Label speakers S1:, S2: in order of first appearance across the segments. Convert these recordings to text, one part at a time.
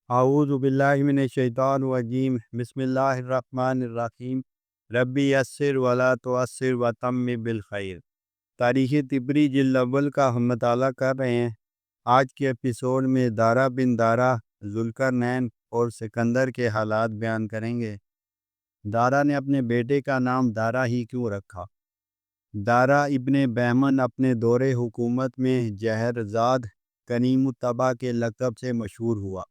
S1: اعوذ باللہ من الشیطان الرجیم بسم اللہ الرحمن الرحیم ربی یسر ولا تعسر وتمم بالخیر۔ تاریخ طبری جلد اول کا ہم مطالعہ کر رہے ہیں۔ آج کے ایپیسوڈ میں دارا بن دارا، ذوالقرنین اور سکندر کے حالات بیان کریں گے۔ دارا نے اپنے بیٹے کا نام دارا ہی کیوں رکھا؟ دارا ابن بہمن اپنے دور حکومت میں جہرزاد کریم الطبع کے لقب سے مشہور ہوا۔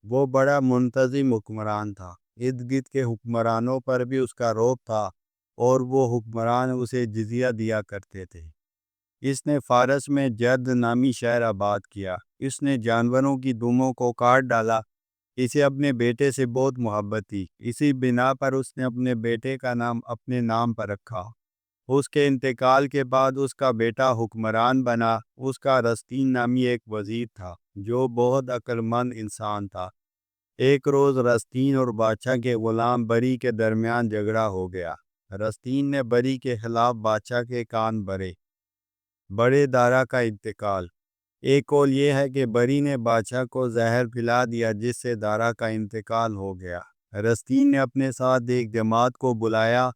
S1: وہ بڑا منتظم حکمران تھا۔ ارد گرد کے حکمرانوں پر بھی اس کا رعب تھا اور وہ حکمران اسے جزیہ دیا کرتے تھے۔ اس نے فارس میں جرد نامی شہر آباد کیا۔ اس نے جانوروں کی دموں کو کاٹ ڈالا۔ اسے اپنے بیٹے سے بہت محبت تھی، اسی بنا پر اس نے اپنے بیٹے کا نام اپنے نام پر رکھا۔ اس کے انتقال کے بعد اس کا بیٹا حکمران بنا۔ اس کا رستین نامی ایک وزیر تھا جو بہت عقل مند انسان تھا۔ ایک روز رستین اور بادشاہ کے غلام بری کے درمیان جھگڑا ہو گیا۔ رستین نے بری کے خلاف بادشاہ کے کان بھرے۔ بڑے دارا کا انتقال۔ ایک قول یہ ہے کہ بری نے بادشاہ کو زہر پلا دیا جس سے دارا کا انتقال ہو گیا۔ رستین نے اپنے ساتھ ایک جماعت کو بلایا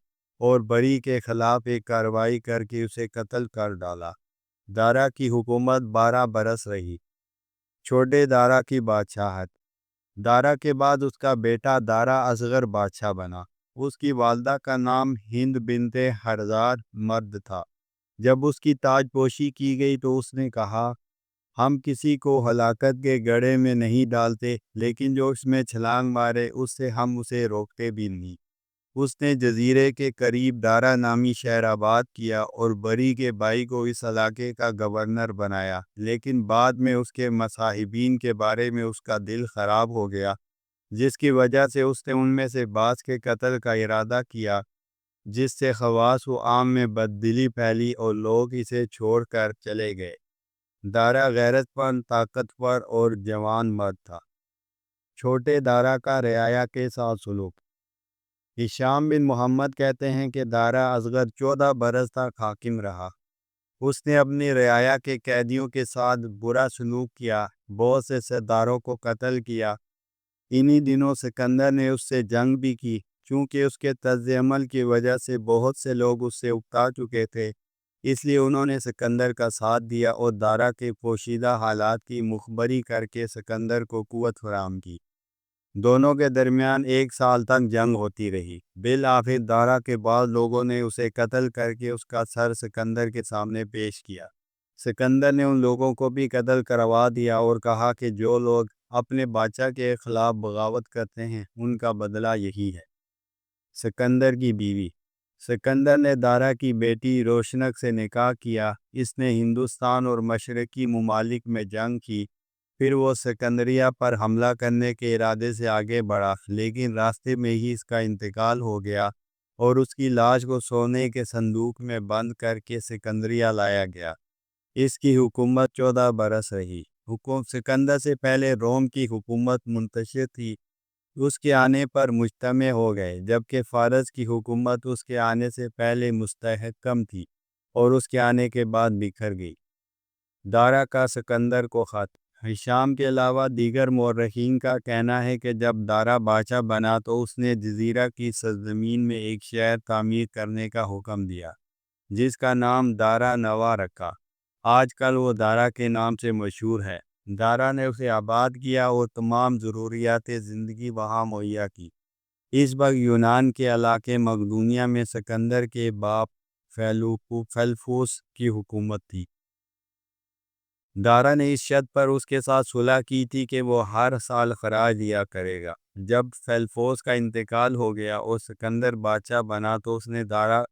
S1: اور بری کے خلاف ایک کارروائی کر کے اسے قتل کر ڈالا۔ دارا کی حکومت 12 برس رہی۔ چھوٹے دارا کی بادشاہت۔ دارا کے بعد اس کا بیٹا دارا اصغر بادشاہ بنا۔ اس کی والدہ کا نام ہند بنت ہرزار مرد تھا۔ جب اس کی تاج پوشی کی گئی تو اس نے کہا، ہم کسی کو ہلاکت کے گڑھے میں نہیں ڈالتے، لیکن جو اس میں چھلانگ مارے اس سے ہم اسے روکتے بھی نہیں۔ اس نے جزیرے کے قریب دارا نامی شہر آباد کیا اور بری کے بھائی کو اس علاقے کا گورنر بنایا، لیکن بعد میں اس کے مصاحبین کے بارے میں اس کا دل خراب ہو گیا، جس کی وجہ سے اس نے ان میں سے بعض کے قتل کا ارادہ کیا، جس سے خواص و عام میں بددلی پھیلی اور لوگ اسے چھوڑ کر چلے گئے۔ دارا غیرت مند، طاقتور اور جوان مرد تھا۔ چھوٹے دارا کا رعایا کے ساتھ سلوک۔ ہشام بن محمد کہتے ہیں کہ دارا اصغر 14 برس تک حاکم رہا۔ اس نے اپنی رعایا کے قیدیوں کے ساتھ برا سلوک کیا، بہت سے سرداروں کو قتل کیا۔ انہی دنوں سکندر نے اس سے جنگ بھی کی، چونکہ اس کے طرز عمل کی وجہ سے بہت سے لوگ اس سے اکتا چکے تھے، اس لیے انہوں نے سکندر کا ساتھ دیا اور دارا کے پوشیدہ حالات کی مخبری کر کے سکندر کو قوت فراہم کی۔ دونوں کے درمیان 1 سال تک جنگ ہوتی رہی۔ بالآخر دارا کے بعد لوگوں نے اسے قتل کر کے اس کا سر سکندر کے سامنے پیش کیا۔ سکندر نے ان لوگوں کو بھی قتل کروا دیا اور کہا کہ جو لوگ اپنے بادشاہ کے خلاف بغاوت کرتے ہیں ان کا بدلہ یہی ہے۔ سکندر کی بیوی۔ سکندر نے دارا کی بیٹی روشنک سے نکاح کیا۔ اس نے ہندوستان اور مشرقی ممالک میں جنگ کی۔ پھر وہ سکندریہ پر حملہ کرنے کے ارادے سے آگے بڑھا، لیکن راستے میں ہی اس کا انتقال ہو گیا اور اس کی لاش کو سونے کے صندوق میں بند کر کے سکندریہ لایا گیا۔ اس کی حکومت 14 برس رہی۔ سکندر سے پہلے روم کی حکومت منتشر تھی، اس کے آنے پر مجتمع ہو گئے، جبکہ فارس کی حکومت اس کے آنے سے پہلے مستحکم تھی اور اس کے آنے کے بعد بکھر گئی۔ دارا کا سکندر کو خط۔ ہشام کے علاوہ دیگر مورخین کا کہنا ہے کہ جب دارا بادشاہ بنا تو اس نے جزیرہ کی سرزمین میں ایک شہر تعمیر کرنے کا حکم دیا، جس کا نام دارا نوا رکھا۔ آج کل وہ دارا کے نام سے مشہور ہے۔ دارا نے اسے آباد کیا اور تمام ضروریات زندگی وہاں مہیا کی۔ اس وقت یونان کے علاقے مقدونیہ میں سکندر کے باپ فیلفوس کی حکومت تھی۔ دارا نے اس شرط پر اس کے ساتھ صلح کی تھی کہ وہ ہر سال خراج دیا کرے گا۔ جب فیلفوس کا انتقال ہو گیا اور سکندر بادشاہ بنا تو اس نے دارا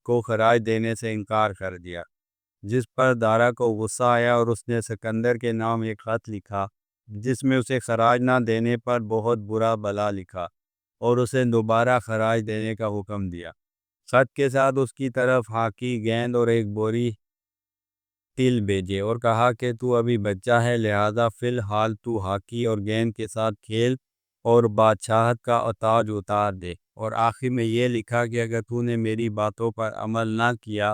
S1: کو خراج دینے سے انکار کر دیا، جس پر دارا کو غصہ آیا اور اس نے سکندر کے نام ایک خط لکھا جس میں اسے خراج نہ دینے پر بہت برا بلا لکھا اور اسے دوبارہ خراج دینے کا حکم دیا۔ خط کے ساتھ اس کی طرف ہاکی گیند اور ایک بوری تل بھیجے اور کہا کہ تو ابھی بچہ ہے، لہذا فی الحال تو ہاکی اور گیند کے ساتھ کھیل اور بادشاہت کا تاج اتار دے، اور آخر میں یہ لکھا کہ اگر تو نے میری باتوں پر عمل نہ کیا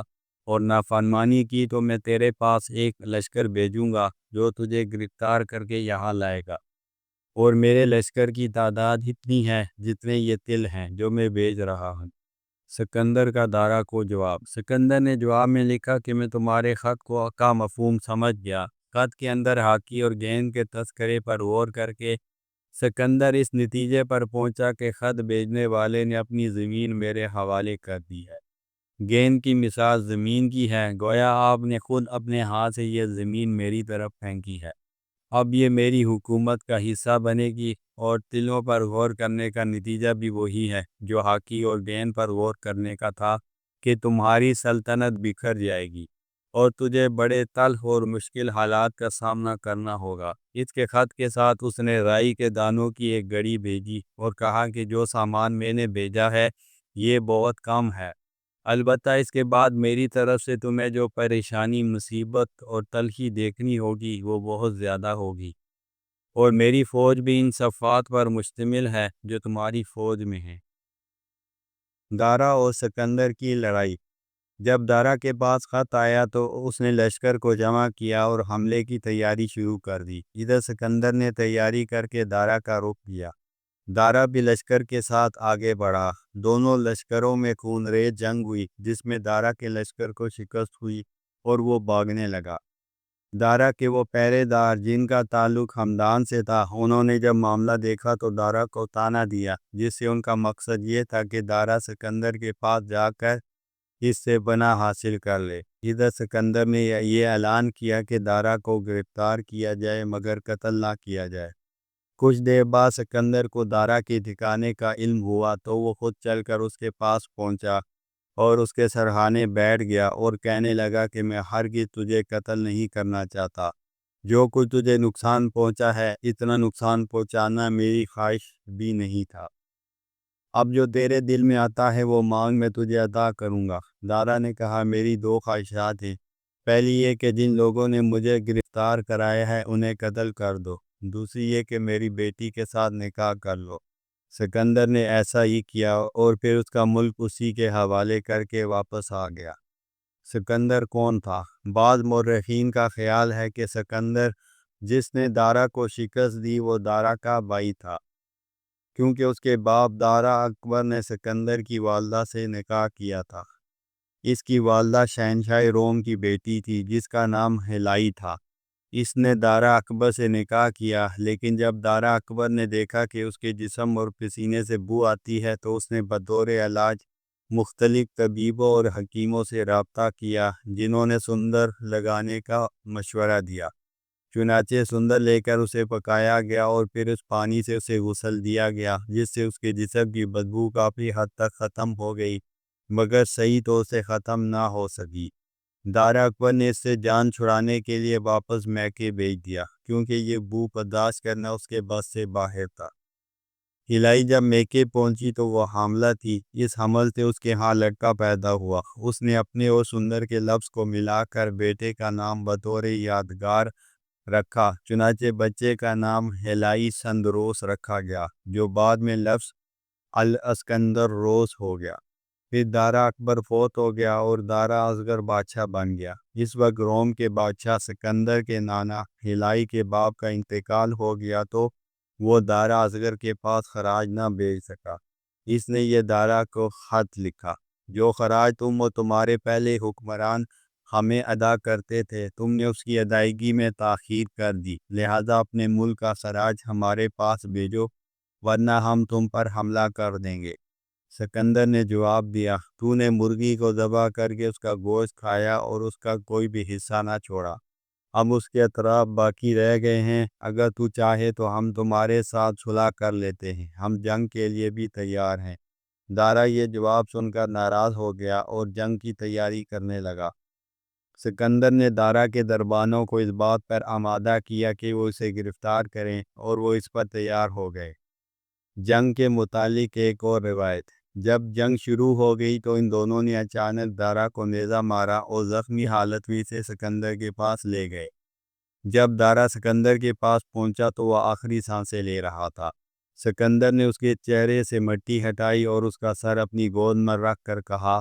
S1: اور نافرمانی کی تو میں تیرے پاس ایک لشکر بھیجوں گا جو تجھے گرفتار کر کے یہاں لائے گا۔ اور میرے لشکر کی تعداد اتنی ہے جتنے یہ تل ہیں جو میں بھیج رہا ہوں۔ سکندر کا دارا کو جواب۔ سکندر نے جواب میں لکھا کہ میں تمہارے خط کا مفہوم سمجھ گیا۔ خط کے اندر ہاکی اور گیند کے تذکرے پر غور کر کے سکندر اس نتیجے پر پہنچا کہ خط بھیجنے والے نے اپنی زمین میرے حوالے کر دی ہے۔ گیند کی مثال زمین کی ہے، گویا آپ نے خود اپنے ہاتھ سے یہ زمین میری طرف پھینکی ہے۔ اب یہ میری حکومت کا حصہ بنے گی، اور تلوں پر غور کرنے کا نتیجہ بھی وہی ہے جو ہاکی اور گیند پر غور کرنے کا تھا، کہ تمہاری سلطنت بکھر جائے گی اور تجھے بڑے تلخ اور مشکل حالات کا سامنا کرنا ہوگا۔ اس کے خط کے ساتھ اس نے رائی کے دانوں کی ایک گڑی بھیجی اور کہا کہ جو سامان میں نے بھیجا ہے یہ بہت کم ہے، البتہ اس کے بعد میری طرف سے تمہیں جو پریشانی، مصیبت اور تلخی دیکھنی ہوگی وہ بہت زیادہ ہوگی، اور میری فوج بھی ان صفات پر مشتمل ہے جو تمہاری فوج میں ہیں۔ دارا اور سکندر کی لڑائی۔ جب دارا کے پاس خط آیا تو اس نے لشکر کو جمع کیا اور حملے کی تیاری شروع کر دی۔ ادھر سکندر نے تیاری کر کے دارا کا رخ کیا۔ دارا بھی لشکر کے ساتھ آگے بڑھا۔ دونوں لشکروں میں خون ریز جنگ ہوئی جس میں دارا کے لشکر کو شکست ہوئی اور وہ بھاگنے لگا۔ دارا کے وہ پہرے دار جن کا تعلق ہمدان سے تھا، انہوں نے جب معاملہ دیکھا تو دارا کو طعنہ دیا، جس سے ان کا مقصد یہ تھا کہ دارا سکندر کے پاس جا کر اس سے پناہ حاصل کر لے۔ ادھر سکندر نے یہ اعلان کیا کہ دارا کو گرفتار کیا جائے مگر قتل نہ کیا جائے۔ کچھ دیر بعد سکندر کو دارا کے ٹھکانے کا علم ہوا تو وہ خود چل کر اس کے پاس پہنچا اور اس کے سرہانے بیٹھ گیا اور کہنے لگا کہ میں ہرگز تجھے قتل نہیں کرنا چاہتا۔ جو کچھ تجھے نقصان پہنچا ہے، اتنا نقصان پہنچانا میری خواہش بھی نہیں تھا۔ اب جو تیرے دل میں آتا ہے وہ مانگ، میں تجھے عطا کروں گا۔ دارا نے کہا، میری دو خواہشات ہیں، پہلی یہ کہ جن لوگوں نے مجھے گرفتار کرایا ہے انہیں قتل کر دو، دوسری یہ کہ میری بیٹی کے ساتھ نکاح کر لو۔ سکندر نے ایسا ہی کیا اور پھر اس کا ملک اسی کے حوالے کر کے واپس آ گیا۔ سکندر کون تھا؟ بعض مورخین کا خیال ہے کہ سکندر جس نے دارا کو شکست دی وہ دارا کا بھائی تھا، کیونکہ اس کے باپ دارا اکبر نے سکندر کی والدہ سے نکاح کیا تھا۔ اس کی والدہ شہنشاہ روم کی بیٹی تھی جس کا نام ہلائی تھا۔ اس نے دارا اکبر سے نکاح کیا، لیکن جب دارا اکبر نے دیکھا کہ اس کے جسم اور پسینے سے بو آتی ہے تو اس نے بطور علاج مختلف طبیبوں اور حکیموں سے رابطہ کیا جنہوں نے سندر لگانے کا مشورہ دیا۔ چنانچہ سندر لے کر اسے پکایا گیا اور پھر اس پانی سے اسے غسل دیا گیا، جس سے اس کے جسم کی بدبو کافی حد تک ختم ہو گئی، مگر صحیح طور سے ختم نہ ہو سکی۔ دارا اکبر نے اس سے جان چھڑانے کے لیے واپس میکے بھیج دیا، کیونکہ یہ بو برداشت کرنا اس کے بس سے باہر تھا۔ ہلائی جب میکے پہنچی تو وہ حاملہ تھی۔ اس حمل سے اس کے ہاں لڑکا پیدا ہوا۔ اس نے اپنے اور سندر کے لفظ کو ملا کر بیٹے کا نام بطور یادگار رکھا، چنانچہ بچے کا نام ہلائی سندروس رکھا گیا، جو بعد میں لفظ الاسکندر روس ہو گیا۔ پھر دارا اکبر فوت ہو گیا اور دارا اصغر بادشاہ بن گیا۔ اس وقت روم کے بادشاہ سکندر کے نانا ہلائی کے باپ کا انتقال ہو گیا تو وہ دارا اصغر کے پاس خراج نہ بھیج سکا۔ اس نے یہ دارا کو خط لکھا، جو خراج تم و تمہارے پہلے حکمران ہمیں ادا کرتے تھے، تم نے اس کی ادائیگی میں تاخیر کر دی، لہذا اپنے ملک کا خراج ہمارے پاس بھیجو، ورنہ ہم تم پر حملہ کر دیں گے۔ سکندر نے جواب دیا، تو نے مرغی کو ذبح کر کے اس کا گوشت کھایا اور اس کا کوئی بھی حصہ نہ چھوڑا۔ اب اس کے اطراف باقی رہ گئے ہیں، اگر تو چاہے تو ہم تمہارے ساتھ صلح کر لیتے ہیں، ہم جنگ کے لیے بھی تیار ہیں۔ دارا یہ جواب سن کر ناراض ہو گیا اور جنگ کی تیاری کرنے لگا۔ سکندر نے دارا کے دربانوں کو اس بات پر آمادہ کیا کہ وہ اسے گرفتار کریں، اور وہ اس پر تیار ہو گئے۔ جنگ کے متعلق ایک اور روایت۔ جب جنگ شروع ہو گئی تو ان دونوں نے اچانک دارا کو نیزہ مارا اور زخمی حالت میں اسے سکندر کے پاس لے گئے۔ جب دارا سکندر کے پاس پہنچا تو وہ آخری سانسیں لے رہا تھا۔ سکندر نے اس کے چہرے سے مٹی ہٹائی اور اس کا سر اپنی گود میں رکھ کر کہا،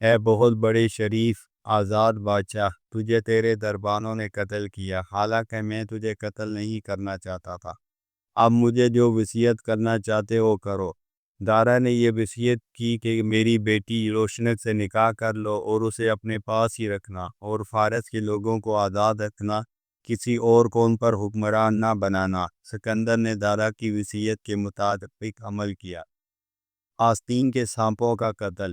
S1: اے بہت بڑے شریف آزاد بادشاہ، تجھے تیرے دربانوں نے قتل کیا، حالانکہ میں تجھے قتل نہیں کرنا چاہتا تھا۔ اب مجھے جو وصیت کرنا چاہتے ہو کرو۔ دارا نے یہ وصیت کی کہ میری بیٹی روشنک سے نکاح کر لو اور اسے اپنے پاس ہی رکھنا اور فارس کے لوگوں کو آزاد رکھنا، کسی اور قوم پر حکمران نہ بنانا۔ سکندر نے دارا کی وصیت کے مطابق عمل کیا۔ آستین کے سانپوں کا قتل۔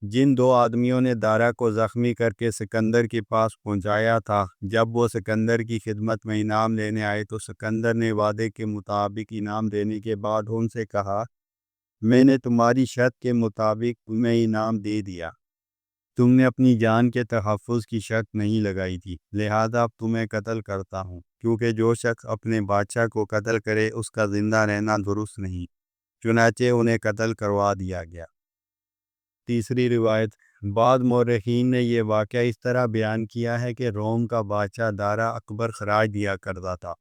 S1: جن دو آدمیوں نے دارا کو زخمی کر کے سکندر کے پاس پہنچایا تھا، جب وہ سکندر کی خدمت میں انعام لینے آئے تو سکندر نے وعدے کے مطابق انعام دینے کے بعد ان سے کہا، میں نے تمہاری شرط کے مطابق تمہیں انعام دے دیا۔ تم نے اپنی جان کے تحفظ کی شرط نہیں لگائی تھی، لہذا اب تمہیں قتل کرتا ہوں، کیونکہ جو شخص اپنے بادشاہ کو قتل کرے اس کا زندہ رہنا درست نہیں۔ چنانچہ انہیں قتل کروا دیا گیا۔ تیسری روایت۔ بعض مورخین نے یہ واقعہ اس طرح بیان کیا ہے کہ روم کا بادشاہ دارا اکبر خراج دیا کرتا تھا۔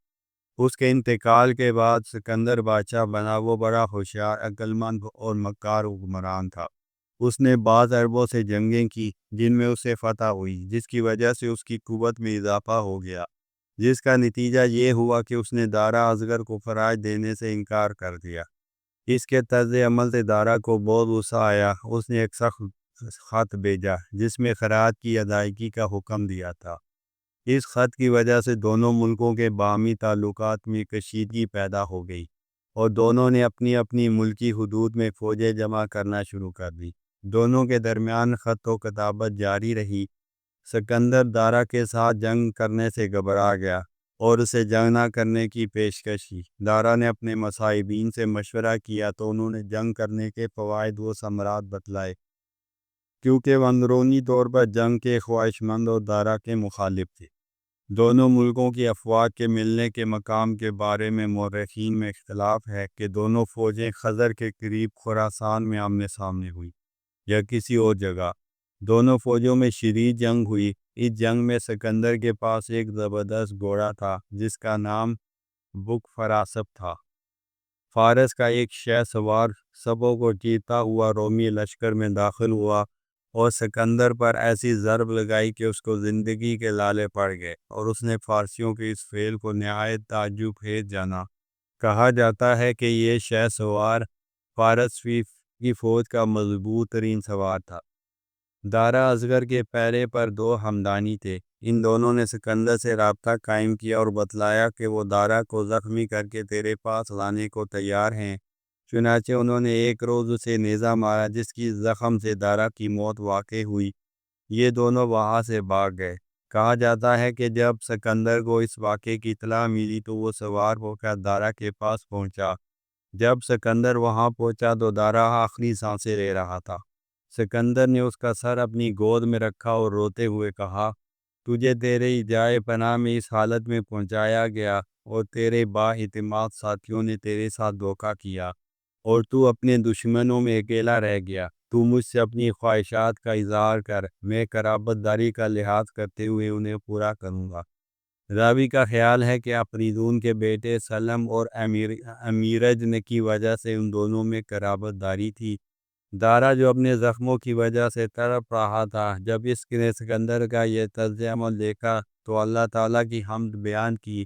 S1: اس کے انتقال کے بعد سکندر بادشاہ بنا۔ وہ بڑا ہوشیار، عقل مند اور مکار حکمران تھا۔ اس نے بعض عربوں سے جنگیں کی جن میں اسے فتح ہوئی، جس کی وجہ سے اس کی قوت میں اضافہ ہو گیا، جس کا نتیجہ یہ ہوا کہ اس نے دارا اصغر کو خراج دینے سے انکار کر دیا۔ اس کے طرز عمل سے دارا کو بہت غصہ آیا۔ اس نے ایک سخت خط بھیجا جس میں خراج کی ادائیگی کا حکم دیا تھا۔ اس خط کی وجہ سے دونوں ملکوں کے باہمی تعلقات میں کشیدگی پیدا ہو گئی اور دونوں نے اپنی اپنی ملکی حدود میں فوجیں جمع کرنا شروع کر دی۔ دونوں کے درمیان خط و کتابت جاری رہی۔ سکندر دارا کے ساتھ جنگ کرنے سے گھبرا گیا اور اسے جنگ نہ کرنے کی پیشکش کی۔ دارا نے اپنے مصاحبین سے مشورہ کیا تو انہوں نے جنگ کرنے کے فوائد و ثمرات بتلائے، کیونکہ وہ اندرونی طور پر جنگ کے خواہش مند اور دارا کے مخالف تھے۔ دونوں ملکوں کی افواج کے ملنے کے مقام کے بارے میں مورخین میں اختلاف ہے کہ دونوں فوجیں خضر کے قریب خراسان میں آمنے سامنے ہوئی یا کسی اور جگہ۔ دونوں فوجوں میں شدید جنگ ہوئی۔ اس جنگ میں سکندر کے پاس ایک زبردست گھوڑا تھا جس کا نام بک فراسب تھا۔ فارس کا ایک شہ سوار سبوں کو چیرتا ہوا رومی لشکر میں داخل ہوا اور سکندر پر ایسی ضرب لگائی کہ اس کو زندگی کے لالے پڑ گئے، اور اس نے فارسیوں کے اس فعل کو نہایت تعجب خیز جانا۔ کہا جاتا ہے کہ یہ شہ سوار فارس کی فوج کا مضبوط ترین سوار تھا۔ دارا اصغر کے پیرے پر دو ہمدانی تھے۔ ان دونوں نے سکندر سے رابطہ قائم کیا اور بتلایا کہ وہ دارا کو زخمی کر کے تیرے پاس لانے کو تیار ہیں۔ چنانچہ انہوں نے ایک روز اسے نیزہ مارا جس کی زخم سے دارا کی موت واقع ہوئی۔ یہ دونوں وہاں سے بھاگ گئے۔ کہا جاتا ہے کہ جب سکندر کو اس واقعے کی اطلاع ملی تو وہ سوار ہو کر دارا کے پاس پہنچا۔ جب سکندر وہاں پہنچا تو دارا آخری سانسیں لے رہا تھا۔ سکندر نے اس کا سر اپنی گود میں رکھا اور روتے ہوئے کہا، تجھے تیرے جائے پناہ میں اس حالت میں پہنچایا گیا اور تیرے با اعتماد ساتھیوں نے تیرے ساتھ دھوکہ کیا اور تو اپنے دشمنوں میں اکیلا رہ گیا۔ تو مجھ سے اپنی خواہشات کا اظہار کر، میں قرابت داری کا لحاظ کرتے ہوئے انہیں پورا کروں گا۔ راوی کا خیال ہے کہ افریدون کے بیٹے سلم اور امیرجن کی وجہ سے ان دونوں میں قرابت داری تھی۔ دارا جو اپنے زخموں کی وجہ سے تڑپ رہا تھا، جب اس نے سکندر کا یہ طرز عمل دیکھا تو اللہ تعالیٰ کی حمد بیان کی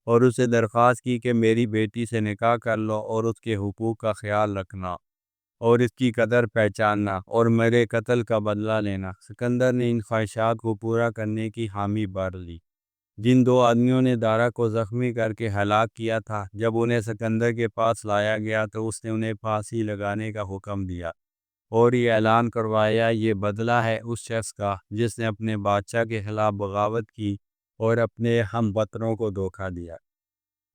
S1: اور اسے درخواست کی کہ میری بیٹی سے نکاح کر لو اور اس کے حقوق کا خیال رکھنا اور اس کی قدر پہچاننا اور میرے قتل کا بدلہ لینا۔ سکندر نے ان خواہشات کو پورا کرنے کی حامی بھر لی۔ جن دو آدمیوں نے دارا کو زخمی کر کے ہلاک کیا تھا، جب انہیں سکندر کے پاس لایا گیا تو اس نے انہیں پھانسی لگانے کا حکم دیا اور یہ اعلان کروایا، یہ بدلہ ہے اس شخص کا جس نے اپنے بادشاہ کے خلاف بغاوت کی اور اپنے ہم وطنوں کو دھوکہ دیا۔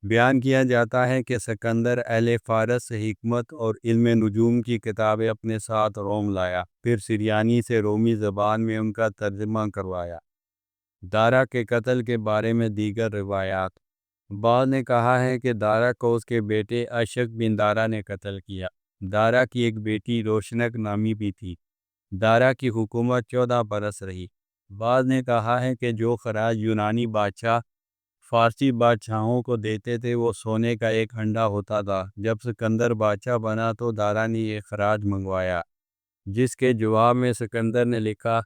S1: بیان کیا جاتا ہے کہ سکندر اہل فارس سے حکمت اور علم نجوم کی کتابیں اپنے ساتھ روم لایا، پھر سریانی سے رومی زبان میں ان کا ترجمہ کروایا۔ دارا کے قتل کے بارے میں دیگر روایات۔ بعض نے کہا ہے کہ دارا کو اس کے بیٹے اشک بن دارا نے قتل کیا۔ دارا کی ایک بیٹی روشنک نامی بھی تھی۔ دارا کی حکومت 14 برس رہی۔ بعض نے کہا ہے کہ جو خراج یونانی بادشاہ فارسی بادشاہوں کو دیتے تھے وہ سونے کا ایک ہنڈا ہوتا تھا۔ جب سکندر بادشاہ بنا تو دارا نے یہ خراج منگوایا، جس کے جواب میں سکندر نے لکھا،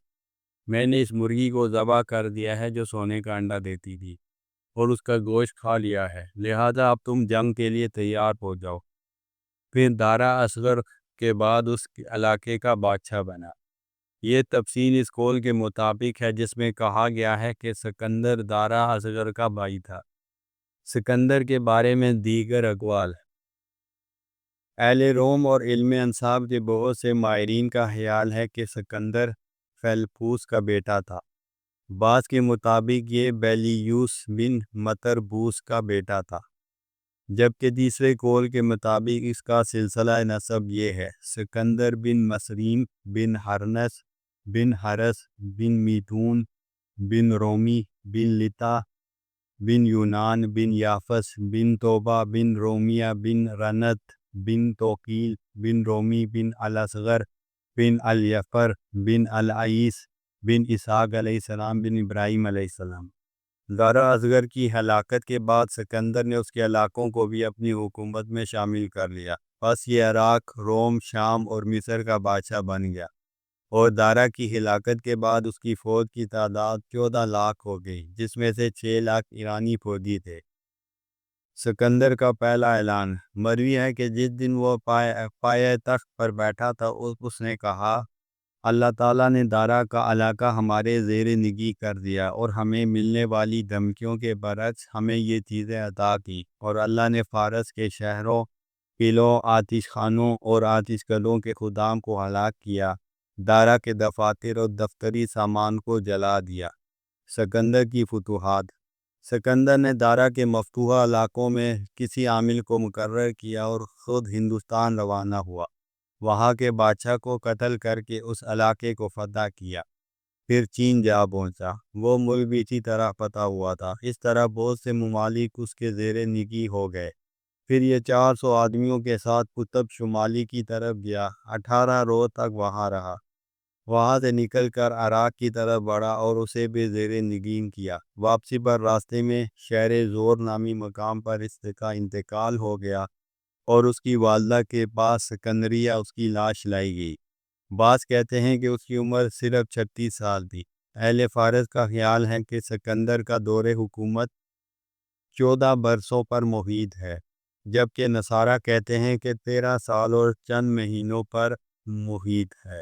S1: میں نے اس مرغی کو ذبح کر دیا ہے جو سونے کا انڈا دیتی تھی۔ اور اس کا گوشت کھا لیا ہے، لہذا اب تم جنگ کے لیے تیار ہو جاؤ۔ پھر دارا اصغر کے بعد اس علاقے کا بادشاہ بنا۔ یہ تفصیل اس قول کے مطابق ہے جس میں کہا گیا ہے کہ سکندر دارا اصغر کا بھائی تھا۔ سکندر کے بارے میں دیگر اقوال۔ اہل روم اور علم انصاب کے بہت سے ماہرین کا خیال ہے کہ سکندر فیلپوس کا بیٹا تھا۔ بعض کے مطابق یہ بیلیوس بن مطربوس کا بیٹا تھا، جبکہ تیسرے قول کے مطابق اس کا سلسلہ نسب یہ ہے: سکندر بن مسریم بن ہرنس بن حرس بن میتون بن رومی بن لتا بن یونان بن یافس بن توبہ بن رومیہ بن رنت بن توقیل بن رومی بن الاصغر بن الیفر بن العیس بن اسحاق علیہ السلام بن ابراہیم علیہ السلام۔ دارا اصغر کی ہلاکت کے بعد سکندر نے اس کے علاقوں کو بھی اپنی حکومت میں شامل کر لیا، بس یہ عراق، روم، شام اور مصر کا بادشاہ بن گیا، اور دارا کی ہلاکت کے بعد اس کی فوج کی تعداد 14 لاکھ ہو گئی، جس میں سے 6 لاکھ ایرانی فوجی تھے۔ سکندر کا پہلا اعلان۔ مروی ہے کہ جس دن وہ پائے تخت پر بیٹھا تھا اس نے کہا: اللہ تعالیٰ نے دارا کا علاقہ ہمارے زیر نگی کر دیا اور ہمیں ملنے والی دھمکیوں کے برعکس ہمیں یہ چیزیں عطا کی، اور اللہ نے فارس کے شہروں، قلعوں، آتش خانوں اور آتش کدوں کے خدام کو ہلاک کیا، دارا کے دفاتر اور دفتری سامان کو جلا دیا۔ سکندر کی فتوحات۔ سکندر نے دارا کے مفتوحہ علاقوں میں کسی عامل کو مقرر کیا اور خود ہندوستان روانہ ہوا۔ وہاں کے بادشاہ کو قتل کر کے اس علاقے کو فتح کیا، پھر چین جا پہنچا۔ وہ ملک بھی اسی طرح فتح ہوا تھا۔ اس طرح بہت سے ممالک اس کے زیر نگی ہو گئے۔ پھر یہ 400 آدمیوں کے ساتھ قطب شمالی کی طرف گیا، 18 روز تک وہاں رہا۔ وہاں سے نکل کر عراق کی طرف بڑھا اور اسے بھی زیر نگین کیا۔ واپسی پر راستے میں شہر زور نامی مقام پر اس کا انتقال ہو گیا، اور اس کی والدہ کے پاس سکندریہ اس کی لاش لائی گئی۔ بعض کہتے ہیں کہ اس کی عمر صرف 36 سال تھی۔ اہل فارس کا خیال ہے کہ سکندر کا دور حکومت 14 برسوں پر محیط ہے، جبکہ نصارہ کہتے ہیں کہ 13 سال اور چند مہینوں پر محیط ہے،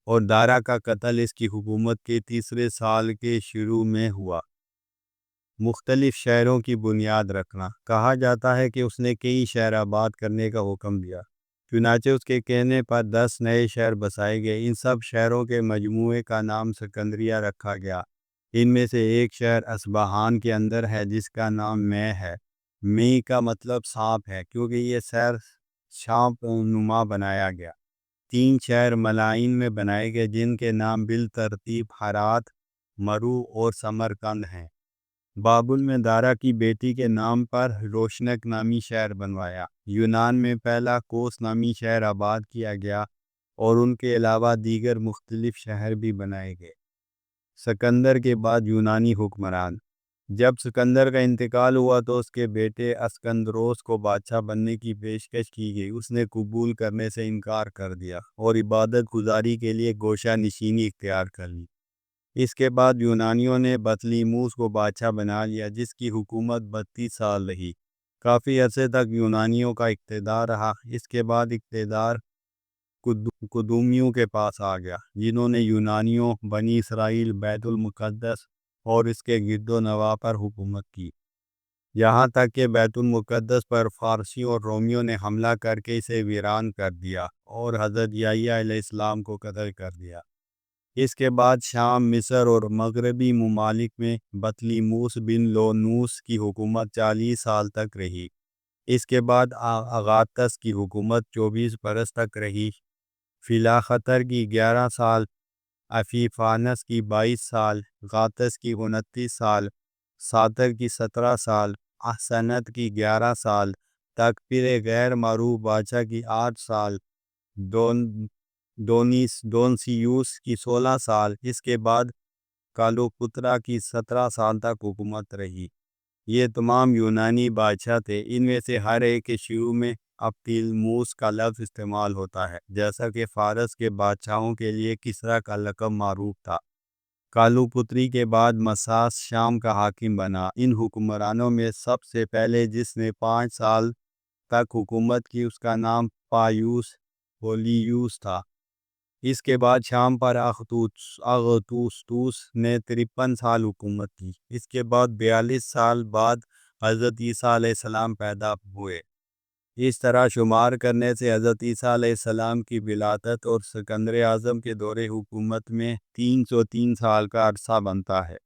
S1: اور دارا کا قتل اس کی حکومت کے تیسرے سال کے شروع میں ہوا۔ مختلف شہروں کی بنیاد رکھنا۔ کہا جاتا ہے کہ اس نے کئی شہر آباد کرنے کا حکم دیا، چنانچہ اس کے کہنے پر 10 نئے شہر بسائے گئے۔ ان سب شہروں کے مجموعے کا نام سکندریہ رکھا گیا۔ ان میں سے ایک شہر اصبہان کے اندر ہے جس کا نام میں ہے۔ میں کا مطلب سانپ ہے کیونکہ یہ شہر سانپ نما بنایا گیا۔ 3 شہر ملائن میں بنائے گئے جن کے نام بالترتیب ہرات، مرو اور سمرقند ہیں۔ بابل میں دارا کی بیٹی کے نام پر روشنک نامی شہر بنوایا۔ یونان میں پہلا کوس نامی شہر آباد کیا گیا، اور ان کے علاوہ دیگر مختلف شہر بھی بنائے گئے۔ سکندر کے بعد یونانی حکمران۔ جب سکندر کا انتقال ہوا تو اس کے بیٹے اسکندروس کو بادشاہ بننے کی پیشکش کی گئی۔ اس نے قبول کرنے سے انکار کر دیا اور عبادت گزاری کے لیے گوشہ نشینی اختیار کر لی۔ اس کے بعد یونانیوں نے بطلیموس کو بادشاہ بنا لیا، جس کی حکومت 32 سال رہی۔ کافی عرصے تک یونانیوں کا اقتدار رہا۔ اس کے بعد اقتدار قدومیوں کے پاس آ گیا، جنہوں نے یونانیوں، بنی اسرائیل، بیت المقدس اور اس کے گرد و نواح پر حکومت کی، یہاں تک کہ بیت المقدس پر فارسیوں اور رومیوں نے حملہ کر کے اسے ویران کر دیا اور حضرت یحییٰ علیہ السلام کو قتل کر دیا۔ اس کے بعد شام، مصر اور مغربی ممالک میں بطلیموس بن لونوس کی حکومت 40 سال تک رہی۔ اس کے بعد اغاطس کی حکومت 24 برس تک رہی۔ فیلاختر کی 11 سال، افیفانس کی 22 سال، غاطس کی 29 سال، ساتر کی 17 سال، احسنت کی 11 سال تک، پھر ایک غیر معروف بادشاہ کی 8 سال، دونسیوس کی 16 سال، اس کے بعد کالوپترا کی 17 سال تک حکومت رہی۔ یہ تمام یونانی بادشاہ تھے۔ ان میں سے ہر ایک کے شروع میں اپتیلموس کا لفظ استعمال ہوتا ہے، جیسا کہ فارس کے بادشاہوں کے لیے کسریٰ کا لقب معروف تھا۔ کالو پتری کے بعد مساس شام کا حاکم بنا۔ ان حکمرانوں میں سب سے پہلے جس نے 5 سال تک حکومت کی اس کا نام پایوس ہولیوس تھا۔ اس کے بعد شام پر اغسطس نے 53 سال حکومت کی۔ اس کے بعد 42 سال بعد حضرت عیسیٰ علیہ السلام پیدا ہوئے۔ اس طرح شمار کرنے سے حضرت عیسیٰ علیہ السلام کی ولادت اور سکندر اعظم کے دور حکومت میں 303 سال کا عرصہ بنتا ہے۔